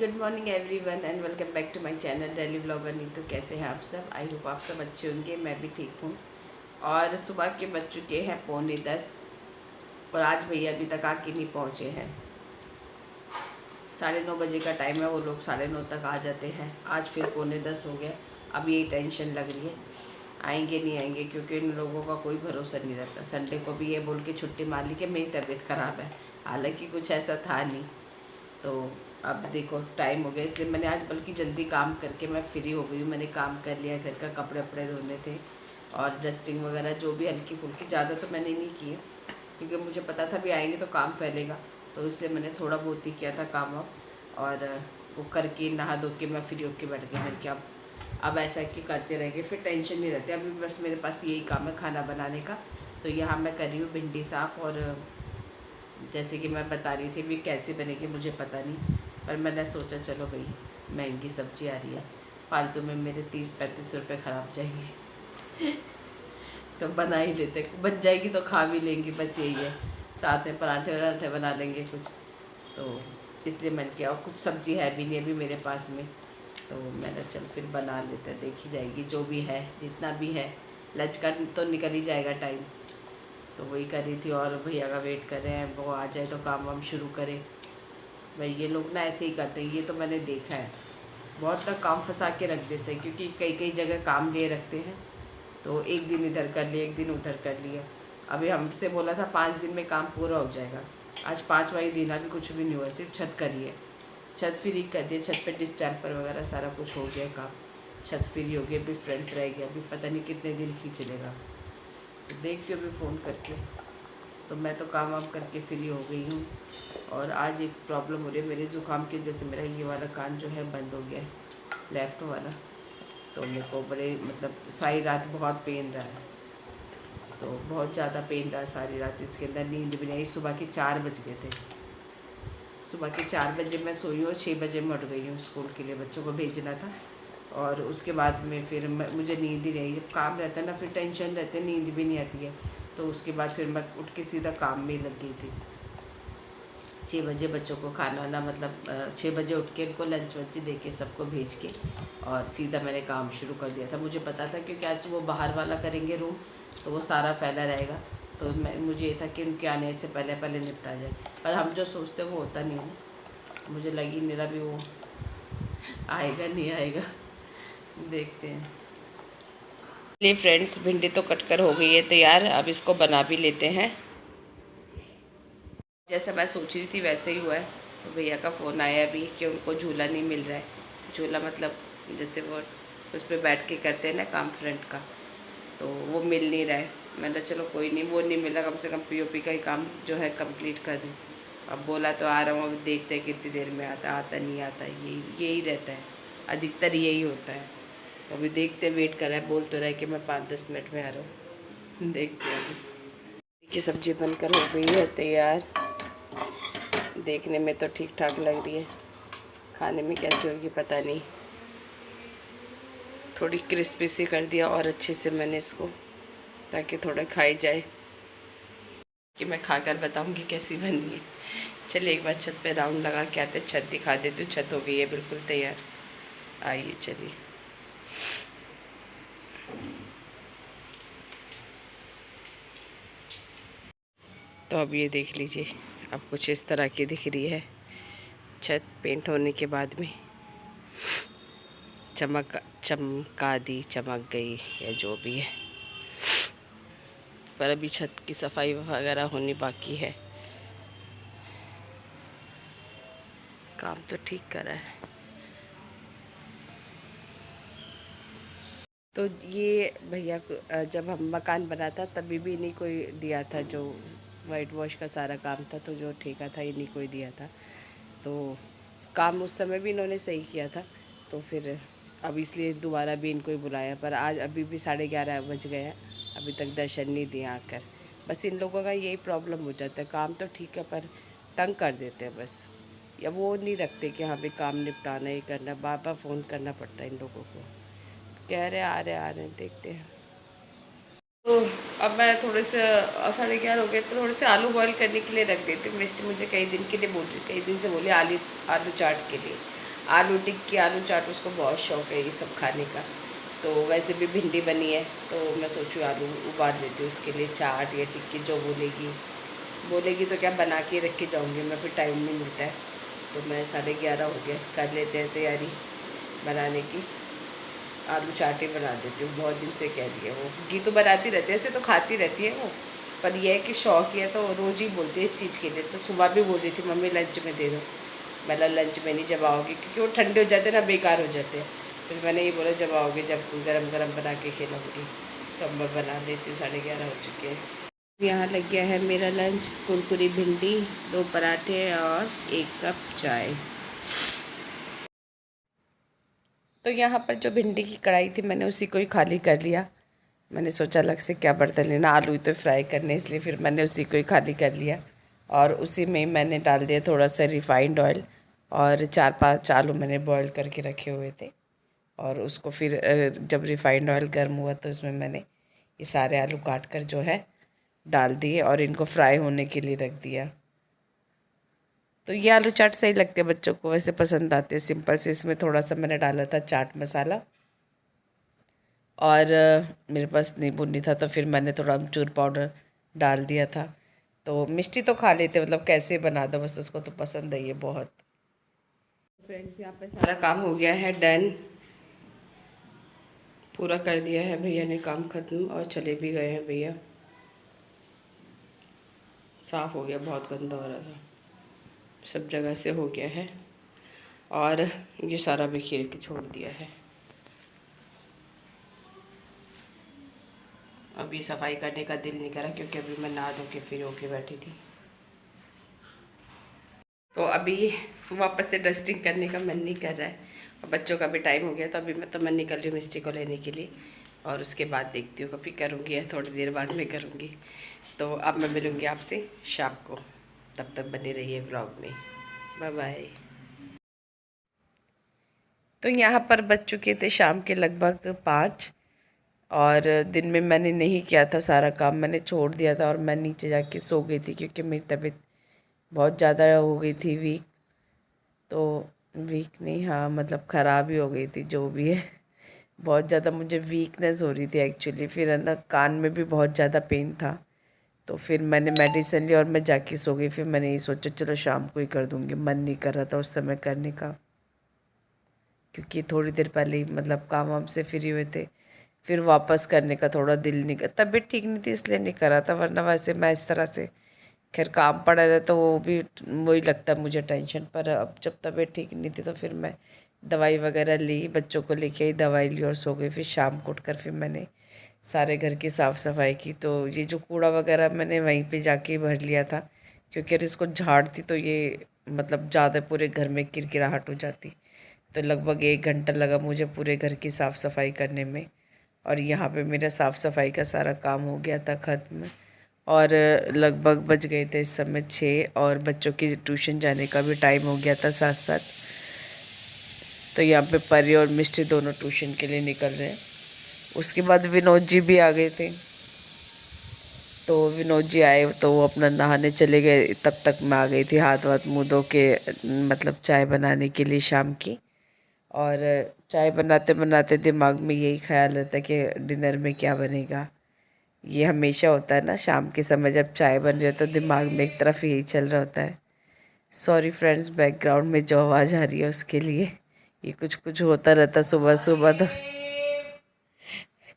Good morning everyone and welcome back to my channel daily blogger Neetu. कैसे हैं आप सब? आई होप आप सब अच्छे होंगे। मैं भी ठीक हूँ। और सुबह के बज चुके हैं 9:45 और आज भैया अभी तक आके नहीं पहुँचे हैं। 9:30 बजे का टाइम है, वो लोग 9:30 तक आ जाते हैं। आज फिर 9:45 हो गया। अब यही टेंशन लग रही है, आएंगे नहीं आएंगे, क्योंकि इन लोगों का कोई भरोसा नहीं रहता। संडे को भी ये बोल के छुट्टी मार ली कि मेरी तबीयत ख़राब है, हालांकि कुछ ऐसा था नहीं। तो अब देखो टाइम हो गया, इसलिए मैंने आज बल्कि जल्दी काम करके मैं फ्री हो गई हूँ। मैंने काम कर लिया, घर का कपड़े वपड़े धोने थे और डस्टिंग वगैरह जो भी हल्की फुल्की, ज़्यादा तो मैंने नहीं किए क्योंकि मुझे पता था भी आएंगे तो काम फैलेगा। तो इसलिए मैंने थोड़ा बहुत ही किया था काम और वो करके नहा धो के मैं फ्री होके बैठ गई। मैंने क्या अब ऐसा कि करते रहेंगे फिर टेंशन नहीं रहती। अभी बस मेरे पास यही काम है खाना बनाने का। तो यहाँ मैं कर रही हूँ भिंडी साफ़, और जैसे कि मैं बता रही थी भी कैसे बनेगी मुझे पता नहीं, पर मैंने सोचा चलो भाई महंगी सब्ज़ी आ रही है, फालतू में मेरे 30-35 रुपये ख़राब जाएंगे तो बना ही लेते, बन जाएगी तो खा भी लेंगी, बस यही है। साथ में पराठे वराठे बना लेंगे कुछ, तो इसलिए मैंने किया। और कुछ सब्ज़ी है भी नहीं अभी मेरे पास में, तो मैंने चल फिर बना लेते, देखी जाएगी जो भी है, जितना भी है। लंच का तो निकल ही जाएगा टाइम, तो वही कर रही थी। और भैया का वेट कर रहे हैं, वो आ जाए तो काम वाम शुरू करें। भाई ये लोग ना ऐसे ही करते हैं, ये तो मैंने देखा है। बहुत तक काम फंसा के रख देते हैं, क्योंकि कई कई जगह काम लिए रखते हैं। तो एक दिन इधर कर लिए, एक दिन उधर कर लिया। अभी हमसे बोला था 5 दिन में काम पूरा हो जाएगा, आज 5वां ही दिन, अभी कुछ भी नहीं हुआ, सिर्फ छत करी है। छत फ्री कर दिए, छत पे डिस्टैम्पर वगैरह सारा कुछ हो गया काम, छत फ्री हो गई। अभी फ्रंट रह गया, अभी पता नहीं कितने दिन खींच लेगा, तो देखती हूँ अभी फ़ोन करके। तो मैं तो काम वाम करके फ्री हो गई हूँ। और आज एक प्रॉब्लम हो रही है मेरे ज़ुकाम की वजह से, मेरा ये वाला कान जो है बंद हो गया है, लेफ़्ट वाला। तो मेरे को बड़े मतलब सारी रात बहुत पेन रहा है, तो बहुत ज़्यादा पेन रहा सारी रात। इसके अंदर नींद भी नहीं आई। सुबह के 4 बज गए थे, सुबह के 4 बजे मैं सोई हूँ और 6 बजे मैं उठ गई हूँ, स्कूल के लिए बच्चों को भेजना था। और उसके बाद में फिर मुझे नींद ही नहीं, जब काम रहता है ना फिर टेंशन रहती है, नींद भी नहीं आती है। तो उसके बाद फिर मैं उठ के सीधा काम में लग गई थी। 6 बजे बच्चों को खाना ना, मतलब 6 बजे उठ के उनको लंच वंच दे के सबको भेज के और सीधा मैंने काम शुरू कर दिया था। मुझे पता था क्योंकि आज वो बाहर वाला करेंगे रूम, तो वो सारा फैला रहेगा। तो मुझे ये था कि उनके आने से पहले पहले निपटा जाए, पर हम जो सोचते वो होता नहीं है। मुझे लगी मेरा भी वो आएगा नहीं आएगा, देखते हैं। चलिए फ्रेंड्स, भिंडी तो कटकर हो गई है तैयार, अब इसको बना भी लेते हैं। जैसा मैं सोच रही थी वैसे ही हुआ है। तो भैया का फ़ोन आया अभी कि उनको झूला नहीं मिल रहा है। झूला मतलब जैसे वो उस पर बैठ के करते हैं ना काम फ्रंट का, तो वो मिल नहीं रहा है। मैंने चलो कोई नहीं, वो नहीं मिला, कम से कम पीओपी का ही काम जो है कंप्लीट कर दूँ। अब बोला तो आ रहा हूँ, अब देखते हैं कितनी देर में आता, आता नहीं आता, यही रहता है, अधिकतर यही होता है। तो अभी देखते, वेट कर रहा है, बोल तो रहा है कि मैं 5-10 मिनट में आ रहा हूँ, देखते हैं। अभी की सब्ज़ी बनकर हो गई है तैयार, देखने में तो ठीक ठाक लग रही है, खाने में कैसे होगी पता नहीं। थोड़ी क्रिस्पी सी कर दिया और अच्छे से मैंने इसको, ताकि थोड़ा खाई जाए, कि मैं खाकर बताऊंगी कैसी बनी है। चलिए एक बार छत पे राउंड लगा के आते, छत दिखा देती हूँ। छत हो गई है बिल्कुल तैयार, आइए चलिए। तो अब ये देख लीजिए, अब कुछ इस तरह की दिख रही है छत, पेंट होने के बाद में चमका दी, चमक गई या जो भी है। पर अभी छत की सफाई वगैरह होनी बाकी है, काम तो ठीक करा है। तो ये भैया को जब हम मकान बना था तभी भी इन्हीं को दिया था, जो वाइट वॉश का सारा काम था, तो जो ठेका था इन्हीं को ही दिया था। तो काम उस समय भी इन्होंने सही किया था, तो फिर अब इसलिए दोबारा भी इनको ही बुलाया। पर आज अभी भी 11:30 बज गए हैं, अभी तक दर्शन नहीं दिए आकर। बस इन लोगों का यही प्रॉब्लम हो जाता है, काम तो ठीक है पर तंग कर देते हैं बस, या वो नहीं रखते कि हाँ भाई काम निपटाना ही करना, बार बार फ़ोन करना पड़ता है इन लोगों को। कह रहे आ रहे देखते हैं। तो अब मैं थोड़े से 11:30 हो गए, तो थोड़े से आलू बॉईल करने के लिए रख देती हूँ। मिस्टर मुझे कई दिन के लिए बोल रही, कई दिन से बोले आलू आलू चाट के लिए। आलू टिक्की, आलू चाट उसको बहुत शौक है ये सब खाने का। तो वैसे भी भिंडी बनी है तो मैं सोचूँ आलू उबाल लेती हूँ उसके लिए, चाट या टिक्की जो बोलेगी तो क्या बना के रख के जाऊँगी मैं, फिर टाइम नहीं मिलता है। तो मैं 11:30 हो गए, कर लेते हैं तैयारी बनाने की। आलू चाट ही बना देती हूँ, बहुत दिन से कह रही है वो। घी तो बनाती रहती है, ऐसे तो खाती रहती है वो, पर यह है कि शौक है तो रोज़ ही बोलती है इस चीज़ के लिए। तो सुबह भी बोल रही थी मम्मी लंच में दे दो, मतलब लंच में नहीं जब आओगी, क्योंकि वो ठंडे हो जाते हैं ना, बेकार हो जाते हैं। फिर मैंने ये बोला जब आओगे, जब गरम गरम बना के खिलाऊंगी तो अब मैं बना देती हूँ। 11:30 हो चुके हैं। यहाँ लग गया है मेरा लंच, कुरकुरी भिंडी, 2 पराठे और 1 कप चाय। तो यहाँ पर जो भिंडी की कढ़ाई थी मैंने उसी को ही खाली कर लिया। मैंने सोचा अलग से क्या बर्तन लेना, आलू ही तो फ्राई करने, इसलिए फिर मैंने उसी को ही खाली कर लिया। और उसी में मैंने डाल दिया थोड़ा सा रिफाइंड ऑयल, और 4-5 आलू मैंने बॉईल करके रखे हुए थे। और उसको फिर जब रिफाइंड ऑयल गर्म हुआ तो उसमें मैंने ये सारे आलू काट कर जो है डाल दिए और इनको फ्राई होने के लिए रख दिया। तो ये आलू चाट सही लगते हैं बच्चों को, वैसे पसंद आते हैं सिंपल से। इसमें थोड़ा सा मैंने डाला था चाट मसाला, और मेरे पास नींबू नहीं था तो फिर मैंने थोड़ा अमचूर पाउडर डाल दिया था। तो मिष्टी तो खा लेते, मतलब कैसे बना दो, बस उसको तो पसंद है ये बहुत। फ्रेंड्स यहाँ पे सारा काम हो गया है डन, पूरा कर दिया है भैया ने काम ख़त्म, और चले भी गए हैं भैया। साफ़ हो गया, बहुत गंदा हो रहा था, सब जगह से हो गया है। और ये सारा बिखेर के छोड़ दिया है। अभी सफाई करने का दिल नहीं करा, क्योंकि अभी मैं नहा धो के फ्री होके बैठी थी। तो अभी वापस से डस्टिंग करने का मन नहीं कर रहा है, और बच्चों का भी टाइम हो गया, तो अभी मैं निकल रही हूँ मिस्टी को लेने के लिए। और उसके बाद देखती हूँ कभी करूँगी या थोड़ी देर बाद में करूँगी। तो अब मैं मिलूँगी आपसे शाम को, तब तक बने रहिए ब्लॉग में। Bye bye. तो यहाँ पर बज चुके थे शाम के लगभग 5, और दिन में मैंने नहीं किया था सारा काम, मैंने छोड़ दिया था और मैं नीचे जाके सो गई थी, क्योंकि मेरी तबीयत बहुत ज़्यादा हो गई थी वीक। तो वीक नहीं, हाँ मतलब ख़राब ही हो गई थी, जो भी है। बहुत ज़्यादा मुझे वीकनेस हो रही थी एक्चुअली, फिर है ना कान में भी बहुत ज़्यादा पेन था। तो फिर मैंने मेडिसिन ली और मैं जाके सो गई। फिर मैंने ये सोचा चलो शाम को ही कर दूँगी, मन नहीं कर रहा था उस समय करने का, क्योंकि थोड़ी देर पहले ही मतलब काम वाम से फ्री हुए थे। फिर वापस करने का थोड़ा दिल नहीं कर, तबीयत ठीक नहीं थी इसलिए नहीं करा था, वरना वैसे मैं इस तरह से खैर काम पड़ा रहा तो वो भी वही लगता है मुझे टेंशन। पर अब जब तबीयत ठीक नहीं थी तो फिर मैं दवाई वगैरह ली, बच्चों को लेके ही दवाई ली और सो गई। फिर शाम को उठकर फिर मैंने सारे घर की साफ़ सफाई की। तो ये जो कूड़ा वगैरह मैंने वहीं पे जाके भर लिया था, क्योंकि अगर इसको झाड़ती तो ये मतलब ज़्यादा पूरे घर में किरकिराहट हो जाती। तो लगभग 1 घंटा लगा मुझे पूरे घर की साफ़ सफाई करने में। और यहाँ पे मेरा साफ़ सफाई का सारा काम हो गया था ख़त्म। और लगभग बज गए थे इस समय 6, और बच्चों की ट्यूशन जाने का भी टाइम हो गया था साथ साथ। तो यहाँ पे परी और मिष्टी दोनों ट्यूशन के लिए निकल रहे हैं। उसके बाद विनोद जी भी आ गए थे। तो विनोद जी आए तो वो अपना नहाने चले गए, तब तक मैं आ गई थी हाथ वाथ मुँह धो के, मतलब चाय बनाने के लिए शाम की। और चाय बनाते बनाते दिमाग में यही ख्याल रहता है कि डिनर में क्या बनेगा। ये हमेशा होता है ना, शाम के समय जब चाय बन रही हो तो दिमाग में एक तरफ यही चल रहा होता है। सॉरी फ्रेंड्स, बैकग्राउंड में जो आवाज़ आ रही है उसके लिए, ये कुछ कुछ होता रहता सुबह सुबह, तो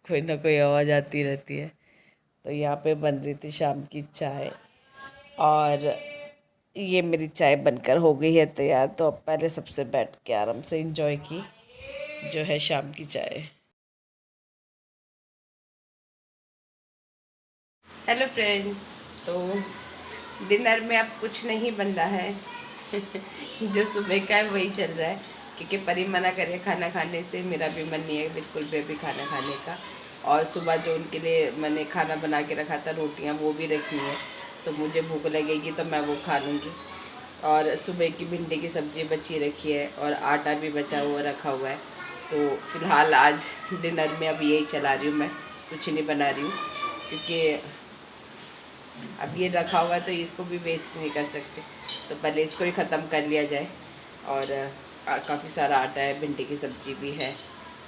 कोई ना कोई आवाज़ आती रहती है। तो यहाँ पे बन रही थी शाम की चाय, और ये मेरी चाय बनकर हो गई है तैयार। तो अब पहले सबसे बैठ के आराम से एंजॉय की जो है शाम की चाय। हेलो फ्रेंड्स, तो डिनर में अब कुछ नहीं बन रहा है। जो सुबह का है वही चल रहा है, क्योंकि परी मना करे खाना खाने से, मेरा भी मन नहीं है बिल्कुल भी अभी खाना खाने का। और सुबह जो उनके लिए मैंने खाना बना के रखा था, रोटियां, वो भी रखी हैं, तो मुझे भूख लगेगी तो मैं वो खा लूँगी। और सुबह की भिंडी की सब्ज़ी बची रखी है, और आटा भी बचा हुआ रखा हुआ है। तो फ़िलहाल आज डिनर में अब यही चला रही हूँ मैं, कुछ नहीं बना रही हूँ, क्योंकि अब ये रखा हुआ है तो इसको भी वेस्ट नहीं कर सकते। तो पहले इसको ही ख़त्म कर लिया जाए, और काफ़ी सारा आटा है, भिंडी की सब्जी भी है,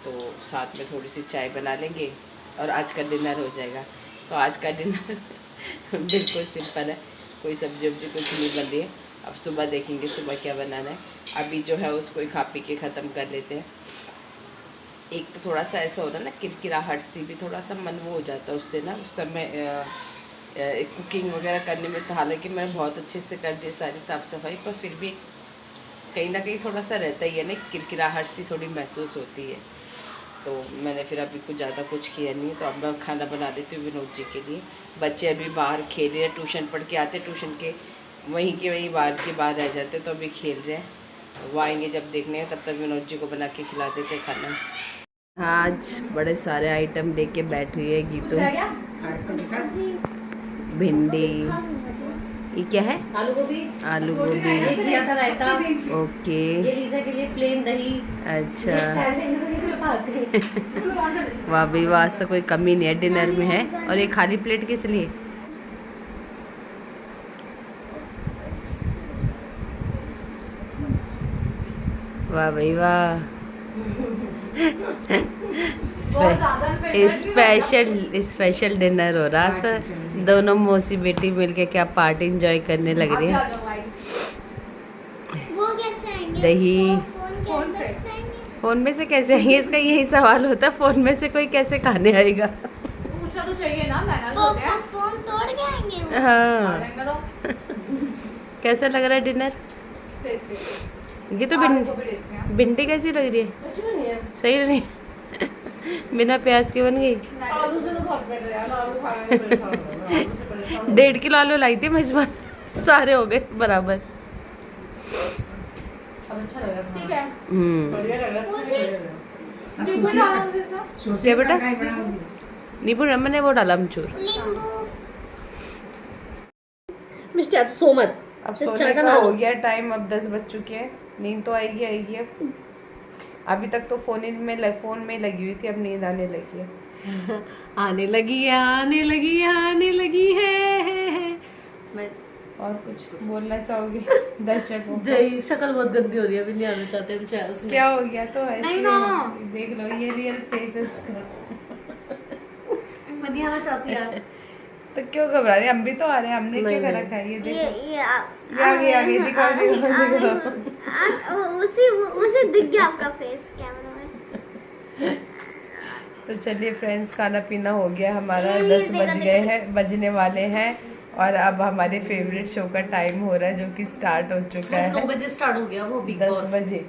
तो साथ में थोड़ी सी चाय बना लेंगे और आज का डिनर हो जाएगा। तो आज का डिनर बिल्कुल सिंपल है, कोई सब्जी वब्जी कुछ नहीं बन रही है। अब सुबह देखेंगे सुबह क्या बनाना है। अभी जो है उसको ही खा पी के ख़त्म कर लेते हैं। एक तो थोड़ा सा ऐसा हो रहा है ना, किरकिराहट सी भी, थोड़ा सा मन वो हो जाता है उससे ना, उस समय कुकिंग वगैरह करने में। तो हालांकि मैंने बहुत अच्छे से कर दी सारी साफ़ सफाई, पर फिर भी कहीं ना कहीं थोड़ा सा रहता ही है ना, किरकिराहट सी थोड़ी महसूस होती है। तो मैंने फिर अभी कुछ ज़्यादा कुछ किया नहीं है। तो अब मैं खाना बना देती हूँ विनोद जी के लिए। बच्चे अभी बाहर खेल रहे हैं, ट्यूशन पढ़ के आते, ट्यूशन के वहीं के वहीं बाहर रह जाते, तो अभी खेल रहे हैं। वो आएंगे जब देखने हैं, तब तक विनोद जी को बना के खिला देते खाना। आज बड़े सारे आइटम लेके बैठ रही है गीतू। भिंडी, ये क्या है? आलू गोभी। आलू गोभी, ये किया था रायता। ओके, ये लीजा के लिए प्लेन दही। अच्छा। वाह भाई वाह, आज तो कोई कमी नहीं है डिनर में है। और ये खाली प्लेट किस लिए? वाह भाई वाह, स्पेशल डिनर हो रहा था। दोनों मौसी बेटी मिलके क्या पार्टी एंजॉय करने लग रही है। वो कैसे आएंगे? दही फोन में से कैसे आएंगे, इसका यही सवाल होता है, फोन में से कोई कैसे खाने आएगा? पूछना तो चाहिए ना, फोन तोड़ के आएंगे वो। हाँ। कैसा लग रहा है डिनर? टेस्टी। ये तो भिंडी कैसी लग रही है? अच्छी बनी है। सही नहीं? बिना प्याज के बन गई। आलू से तो बहुत बेटर है, आलू खाने में परेशान हो रहा है, आलू से परेशान हो रहा है। 1.5 किलो आलू लाई थी मैं इस बार, सारे हो गए बराबर। अब अच्छा लग रहा है। ठीक है, बढ़िया लग रहा है, अच्छा लग रहा है। नींबू डाला मुझे इसमें। क्या बेटा? नींबू मैंने वो डाला अमचूर। नींबू। मिस्टर आप सो मत। अब सोने का हो गया टाइम, अब 10 बज चुके हैं। नींद तो आएगी अब। अभी तक तो फोन में लगी हुई थी, अब नींद आने लगी है। आने लगी है, आने लगी है, आने लगी है। मैं और कुछ बोलना चाहोगे दर्शकों को? जय, शक्ल बहुत गंदी हो रही है, अभी नहीं आना चाहते हम शायद उसमें। क्या हो गया? तो ऐसे नहीं ना, देख लो, ये रियल फेसेस का। मैं नहीं आना चाहती यार। तो क्यों घबरा रहे? हम भी तो आ रहे हैं, हमने क्या करा था? ये देखो, ये आगे दिखाओ। उसे दिख गया आपका फेस कैमरा में। तो चलिए फ्रेंड्स, खाना पीना हो गया हमारा, 10 बजने वाले हैं। और अब हमारे फेवरेट शो का टाइम हो रहा है, जो कि स्टार्ट हो चुका है। 9 बजे स्टार्ट हो गया वो बिग 10 बॉस। बजे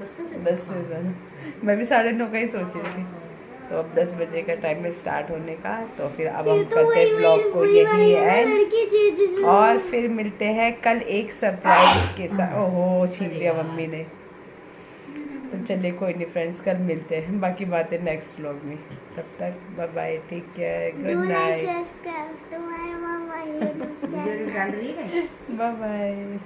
10 बजे 10 से ज़्यादा। मैं भी 9:30 का ही सोच रही थी। तो अब 10 बजे का टाइम है स्टार्ट होने का। तो फिर अब हम करते हैं ब्लॉग को यही एंड, और फिर मिलते हैं कल एक सरप्राइज के साथ। ओहो, छीन लिया मम्मी ने। तो चलिए कोई नहीं फ्रेंड्स, कल मिलते हैं, बाकी बातें नेक्स्ट व्लॉग में। तब तक bye bye, take care, good night, bye bye.